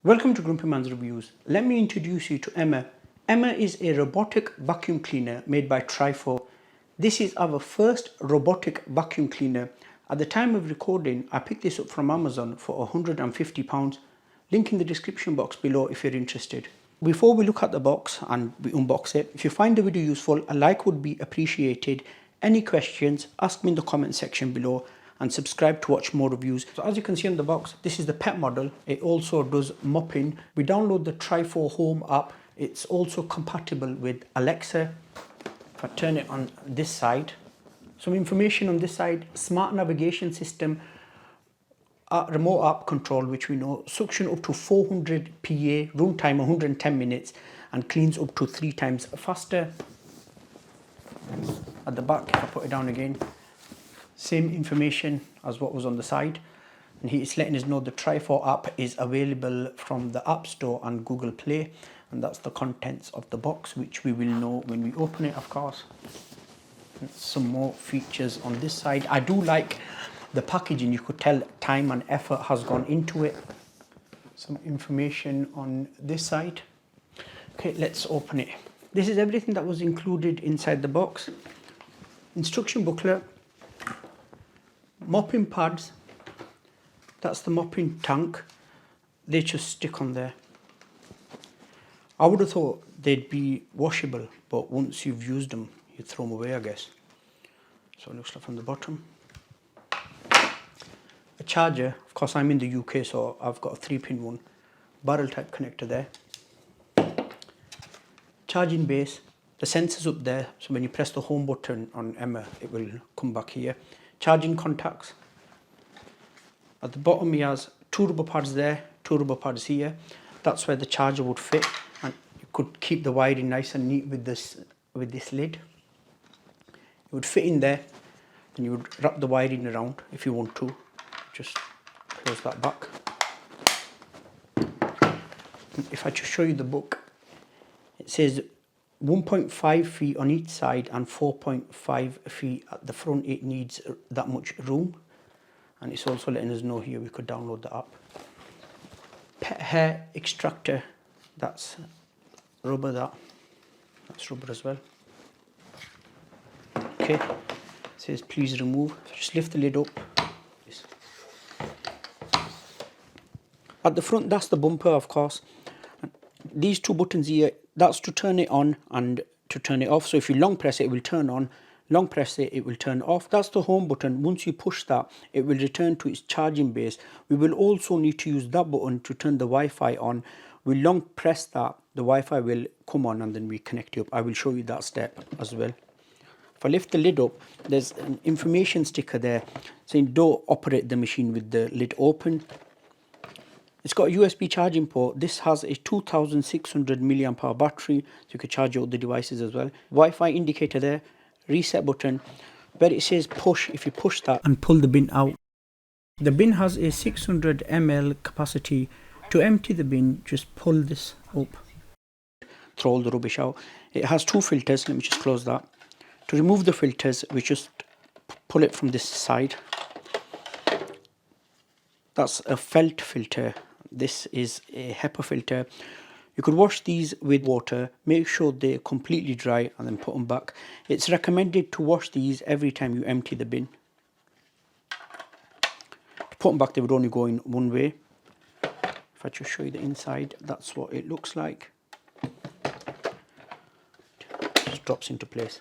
Welcome to GrumpyMan's Reviews. Let me introduce you to Emma. Emma is a robotic vacuum cleaner made by Trifo. This is our first robotic vacuum cleaner. At the time of recording, I picked this up from Amazon for £150. Link in the description box below if you're interested. Before we look at the box and we unbox it, if you find the video useful, a like would be appreciated. Any questions, ask me in the comment section below, and subscribe to watch more reviews. So as you can see on the box, this is the pet model. It also does mopping. We download the Trifo Home app. It's also compatible with Alexa. If I turn it on this side, some information on this side: smart navigation system, remote app control, which we know, suction up to 400 PA, room time 110 minutes, and cleans up to 3 times faster. At the back, if I put it down again, same information as what was on the side, and he's letting us know the Trifo app is available from the App Store and Google Play, and that's the contents of the box, which we will know when we open it, of course. And some more features on this side. I do like the packaging. You could tell time and effort has gone into it. Some information on this side. Okay, let's open it. This is everything that was included inside the box. Instruction booklet, mopping pads, that's the mopping tank, they just stick on there. I would have thought they'd be washable, but once you've used them, you throw them away, I guess. So it looks like from the bottom. A charger, of course I'm in the UK, so I've got a 3-pin one, barrel type connector there. Charging base, the sensors up there, so when you press the home button on Emma, it will come back here. Charging contacts. At the bottom he has 2 rubber pads there, 2 rubber pads here. That's where the charger would fit, and you could keep the wiring nice and neat with this lid. It would fit in there, and you would wrap the wiring around if you want to. Just close that back. If I just show you the book, it says 1.5 feet on each side and 4.5 feet at the front. It needs that much room, and it's also letting us know here we could download the app. Pet hair extractor, that's rubber, that's rubber as well. Okay, it says please remove. Just lift the lid up. At the front, that's the bumper, of course. These 2 buttons here, that's to turn it on and to turn it off. So if you long press it, it will turn on. Long press it, it will turn off. That's the home button. Once you push that, it will return to its charging base. We will also need to use that button to turn the Wi-Fi on. We long press that, the Wi-Fi will come on, and then we connect you up. I will show you that step as well. If I lift the lid up, there's an information sticker there saying don't operate the machine with the lid open. It's got a USB charging port. This has a 2600 mAh battery, so you could charge your other devices as well. Wi-Fi indicator there, reset button, where it says push. If you push that and pull the bin out, the bin has a 600 ml capacity. To empty the bin, just pull this up, throw all the rubbish out. It has 2 filters. Let me just close that. To remove the filters, we just pull it from this side. That's a felt filter. This is a HEPA filter. You could wash these with water, make sure they're completely dry, and then put them back. It's recommended to wash these every time you empty the bin. To put them back, they would only go in one way. If I just show you the inside, that's what it looks like. Just drops into place.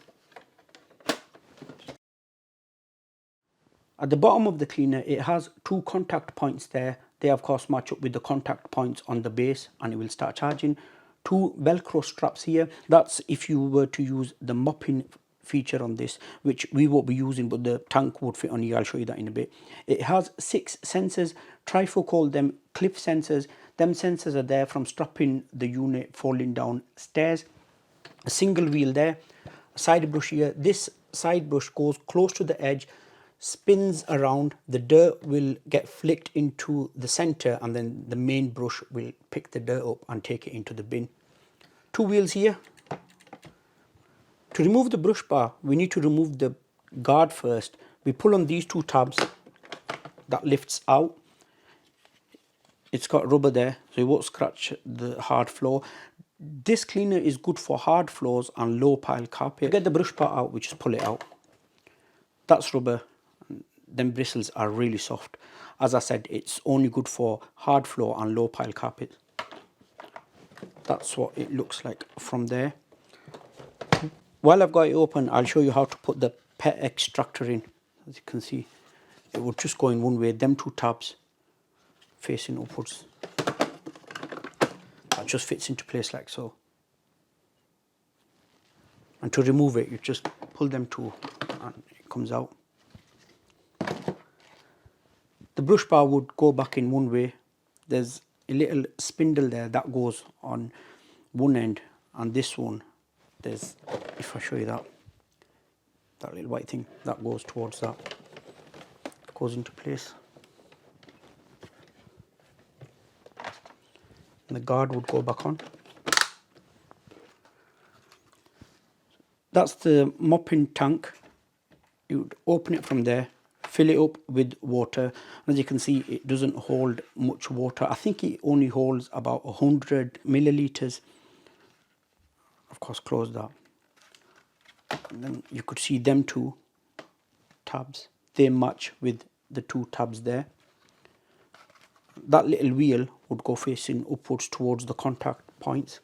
At the bottom of the cleaner, it has 2 contact points there. They of course match up with the contact points on the base, and it will start charging. 2 Velcro straps here. That's if you were to use the mopping feature on this, which we won't be using, but the tank would fit on here. I'll show you that in a bit. It has 6 sensors. Trifo called them cliff sensors. Them sensors are there from strapping the unit falling down stairs. A single wheel there. A side brush here. This side brush goes close to the edge, spins around, the dirt will get flicked into the center, and then the main brush will pick the dirt up and take it into the bin. 2 wheels here. To remove the brush bar, we need to remove the guard first. We pull on these 2 tabs, that lifts out. It's got rubber there, so it won't scratch the hard floor. This cleaner is good for hard floors and low pile carpet. Get the brush part out, we just pull it out. That's rubber. Them bristles are really soft. As I said, it's only good for hard floor and low pile carpet. That's what it looks like from there. While I've got it open, I'll show you how to put the pet extractor in. As you can see, it will just go in one way. Them two tabs facing upwards. That just fits into place like so. And to remove it, you just pull them two and it comes out. The brush bar would go back in one way. There's a little spindle there that goes on one end, and this one, there's, if I show you that little white thing, that goes towards that, goes into place. And the guard would go back on. That's the mopping tank. You would open it from there, fill it up with water. As you can see, it doesn't hold much water. I think it only holds about 100 milliliters. Of course, close that. And then you could see them two tabs. They match with the two tabs there. That little wheel would go facing upwards towards the contact points.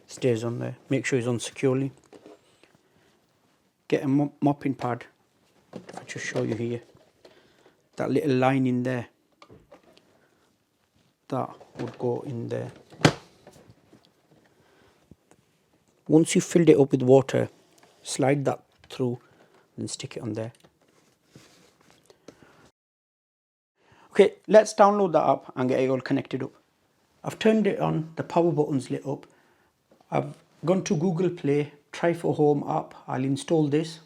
Stays on there. Make sure it's on securely. Get a mopping pad. If I just show you here, that little line in there, that would go in there. Once you've filled it up with water, slide that through and stick it on there. Okay, let's download that app and get it all connected up. I've turned it on, the power button's lit up. I've gone to Google Play, Trifo Home app. I'll install this.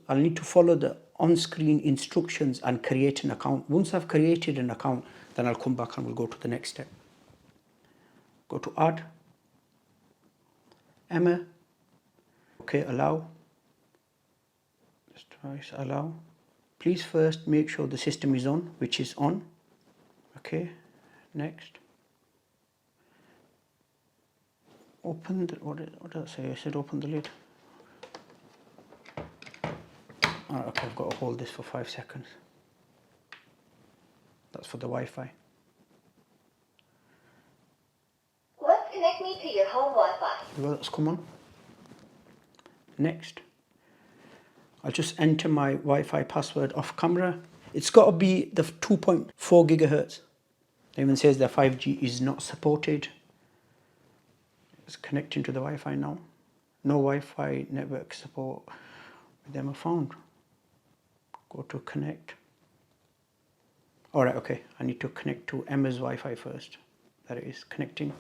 I'll need to follow the on-screen instructions and create an account. Once I've created an account, then I'll come back and we'll go to the next step. Go to Add, Emma, okay, allow. Let's try allow. Please first make sure the system is on, which is on. Okay, next. Open the, what did I say? I said open the lid. Alright, okay, I've got to hold this for 5 seconds. That's for the Wi-Fi. Let's connect me to your home Wi-Fi. Well, that's come on. Next. I'll just enter my Wi-Fi password off camera. It's got to be the 2.4 gigahertz. It even says that 5G is not supported. It's connecting to the Wi-Fi now. No Wi-Fi network support with them are found. Go to connect. Alright, okay. I need to connect to Emma's Wi-Fi first. There it is, connecting.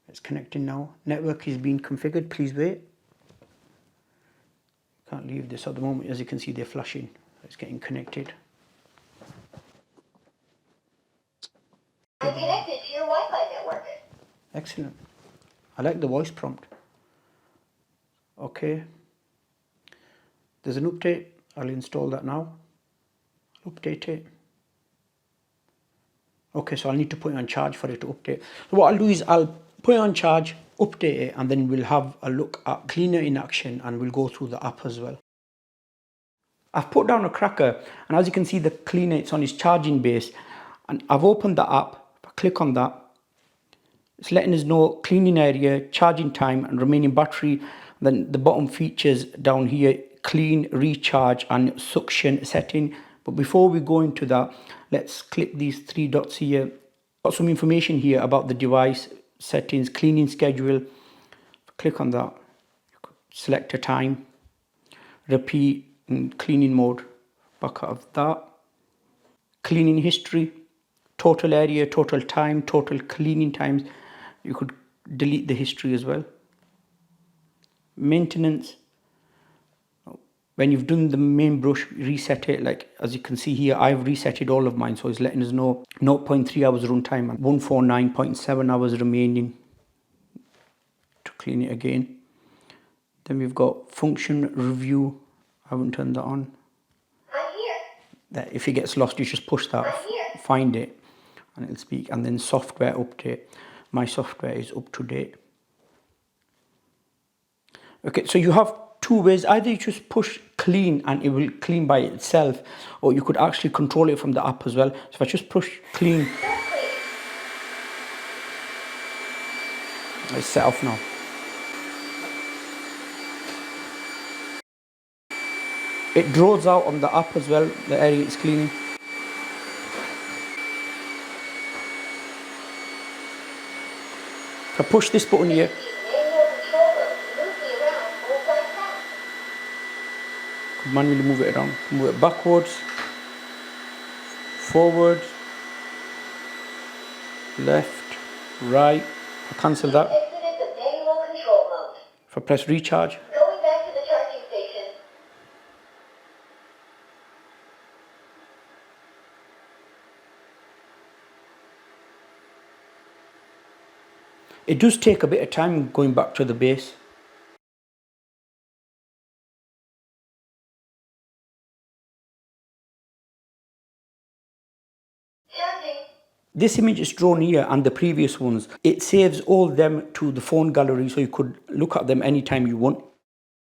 It's connecting now. Network is being configured. Please wait. Can't leave this at the moment. As you can see, they're flashing. It's getting connected. I'm connected to your Wi-Fi network. Excellent. I like the voice prompt. Okay. There's an update. I'll install that now. Update it. Okay, so I'll need to put it on charge for it to update. So what I'll do is I'll put it on charge, update it, and then we'll have a look at Cleaner in action and we'll go through the app as well. I've put down a cracker, and as you can see, the cleaner, it's on its charging base, and I've opened the app. If I click on that, it's letting us know cleaning area, charging time, and remaining battery. Then the bottom features down here, clean, recharge, and suction setting. But before we go into that, let's click these three dots here. Got some information here about the device, settings, cleaning schedule. Click on that, select a time, repeat, and cleaning mode. Back out of that. Cleaning history, total area, total time, total cleaning times. You could delete the history as well. Maintenance. When you've done the main brush, reset it. Like as you can see here, I've resetted all of mine, so it's letting us know 0.3 hours runtime and 149.7 hours remaining to clean it again. Then we've got function review. I haven't turned that on. I'm here. that if it gets lost, you just push that, find it, and it'll speak. And then software update. My software is up to date. Okay, so you have two ways. Either you just push clean and it will clean by itself, or you could actually control it from the app as well. So if I just push clean, it's set off now. It draws out on the app as well, the area it's cleaning. If I push this button here, could manually move it around, move it backwards, forward, left, right. I cancel that. If I press recharge, Going back to the charging station. it does take a bit of time going back to the base. Charging. This image is drawn here and the previous ones. It saves all them to the phone gallery so you could look at them anytime you want.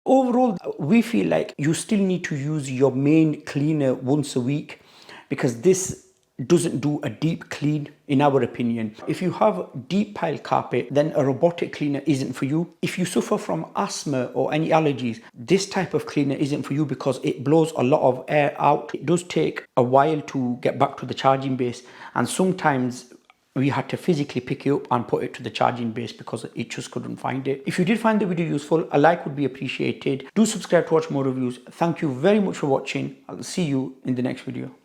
Overall, we feel like you still need to use your main cleaner once a week because this doesn't do a deep clean in our opinion. If you have deep pile carpet, then a robotic cleaner isn't for you. If you suffer from asthma or any allergies, this type of cleaner isn't for you because it blows a lot of air out. It does take a while to get back to the charging base, and sometimes we had to physically pick it up and put it to the charging base because it just couldn't find it. If you did find the video useful, a like would be appreciated. Do subscribe to watch more reviews. Thank you very much for watching. I'll see you in the next video.